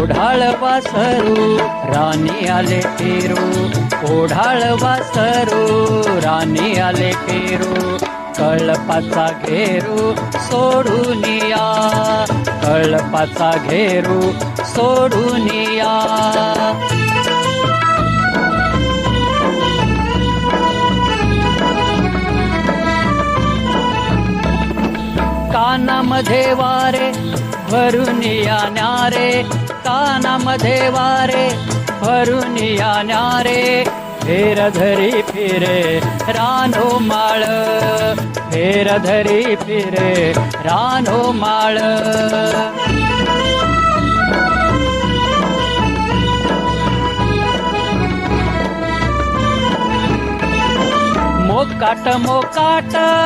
ओढाळ वासरू राणी आले पेरू, ओढाळ वासरू राणी आले पेरू. कळपाचा घेरू सोडून या, कळपाचा घेरू सोडून या. कानामध्ये वारे भरून या न्यारे, कानामध्ये वारे भरून या न्यारे. फेर धरी फिरे रानो माळ, फेर धरी फिरे रानो माळ. मोकाट मोकाट